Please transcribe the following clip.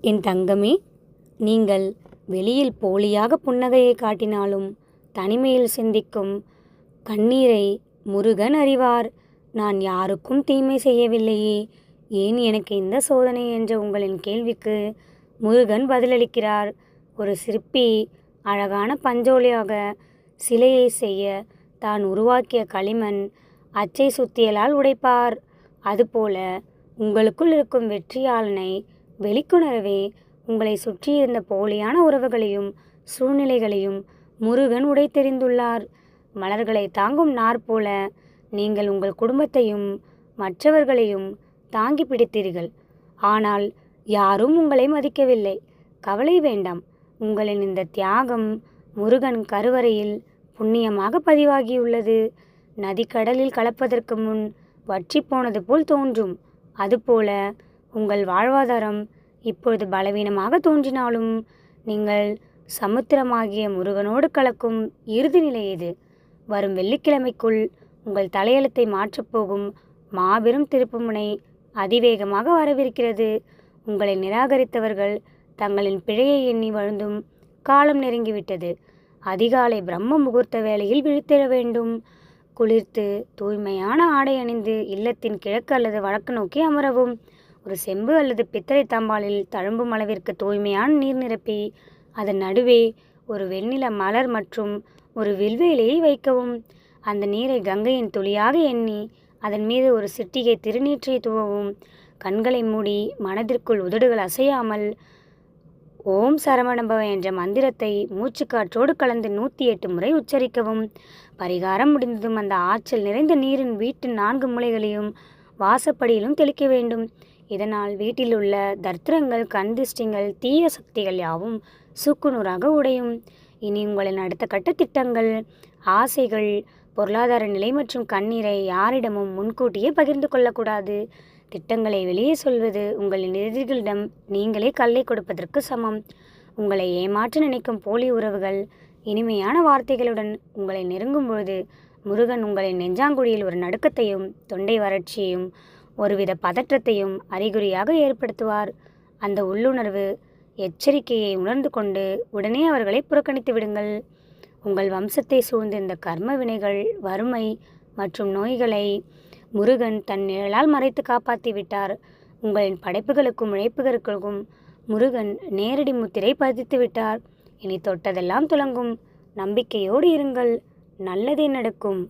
என் தங்கமே, நீங்கள் வெளியில் போலியாக புன்னகையை காட்டினாலும் தனிமையில் சிந்திக்கும் கண்ணீரை முருகன் அறிவார். நான் யாருக்கும் தீமை செய்யவில்லையே, ஏன் எனக்கு இந்த சோதனை என்ற உங்களின் கேள்விக்கு முருகன் பதிலளிக்கிறார். ஒரு சிற்பி அழகான பஞ்சோலியாக சிலையை செய்ய தான் உருவாக்கிய களிமண் அச்சை சுத்தியலால் உடைப்பார். அதுபோல உங்களுக்குள் இருக்கும் வெற்றியாளனை வெளிக்கொணரவே உங்களை சுற்றியிருந்த போலியான உறவுகளையும் சூழ்நிலைகளையும் முருகன் உடைத்தெறிந்துள்ளார். மலர்களை தாங்கும் நார் போல நீங்கள் உங்கள் குடும்பத்தையும் மற்றவர்களையும் தாங்கி பிடித்தீர்கள். ஆனால் யாரும் உங்களை மதிக்கவில்லை. கவலை வேண்டாம். உங்களின் இந்த தியாகம் முருகன் கருவறையில் புண்ணியமாக பதிவாகியுள்ளது. நதி கடலில் கலப்பதற்கு முன் வற்றி போனது போல் தோன்றும். அதுபோல உங்கள் வாழ்வாதாரம் இப்பொழுது பலவீனமாக தோன்றினாலும் நீங்கள் சமுத்திரமாகிய முருகனோடு கலக்கும் இறுதி நிலை இது. வரும் வெள்ளிக்கிழமைக்குள் உங்கள் தலையெழுத்தை மாற்றப்போகும் மாபெரும் திருப்புமுனை அதிவேகமாக வரவிருக்கிறது. உங்களை நிராகரித்தவர்கள் தங்களின் பிழையை எண்ணி வருந்தும் காலம் நெருங்கிவிட்டது. அதிகாலை பிரம்ம முகூர்த்த வேளையில் விழித்திட வேண்டும். குளிர்த்து தூய்மையான ஆடை அணிந்து இல்லத்தின் கிழக்கு அல்லது வடக்கு நோக்கி அமரவும். ஒரு செம்பு அல்லது பித்தளை தாம்பாலில் தழும்பும் அளவிற்கு தூய்மையான நீர் நிரப்பி அதன் நடுவே ஒரு வெண்ணில மலர் மற்றும் ஒரு வில்வேலையை வைக்கவும். அந்த நீரை கங்கையின் துளியாக எண்ணி அதன் மீது ஒரு சிட்டிகை திருநீற்றை தூவவும். கண்களை மூடி மனதிற்குள் உதடுகள் அசையாமல் ஓம் சரவணபவ என்ற மந்திரத்தை மூச்சுக்காற்றோடு கலந்து 108 முறை உச்சரிக்கவும். பரிகாரம் முடிந்ததும் அந்த ஆற்றல் நிறைந்த நீரின் வீட்டின் 4 மூலைகளையும் வாசப்படியிலும் தெளிக்க வேண்டும். இதனால் வீட்டில் உள்ள தர்த்திரங்கள், கண்திஷ்டிகள், தீய சக்திகள் யாவும் சுக்குநூறாக உடையும். இனி உங்களின் அடுத்த கட்ட திட்டங்கள், ஆசைகள், பொருளாதார நிலை மற்றும் கண்ணீரை யாரிடமும் முன்கூட்டியே பகிர்ந்து கொள்ளக்கூடாது. திட்டங்களை வெளியே சொல்வது உங்களின் எதிரிகளிடம் நீங்களே கல்லை கொடுப்பதற்கு சமம். உங்களை ஏமாற்ற நினைக்கும் போலி உறவுகள் இனிமையான வார்த்தைகளுடன் உங்களை நெருங்கும் பொழுது முருகன் உங்களின் நெஞ்சாங்குழியில் ஒரு நடுக்கத்தையும் தொண்டை வறட்சியையும் ஒருவித பதற்றத்தையும் அறிகுறியாக ஏற்படுத்துவார். அந்த உள்ளுணர்வு எச்சரிக்கையை உணர்ந்து கொண்டு உடனே அவர்களை புறக்கணித்து விடுங்கள். உங்கள் வம்சத்தை சூழ்ந்த இந்த கர்ம வினைகள், வறுமை மற்றும் நோய்களை முருகன் தன் நிழலால் மறைத்து காப்பாற்றி விட்டார். உங்களின் படைப்புகளுக்கும் உழைப்புகளுக்கும் முருகன் நேரடி முத்திரை பதித்து விட்டார். இனி தொட்டதெல்லாம் துலங்கும். நம்பிக்கையோடு இருங்கள். நல்லதே நடக்கும்.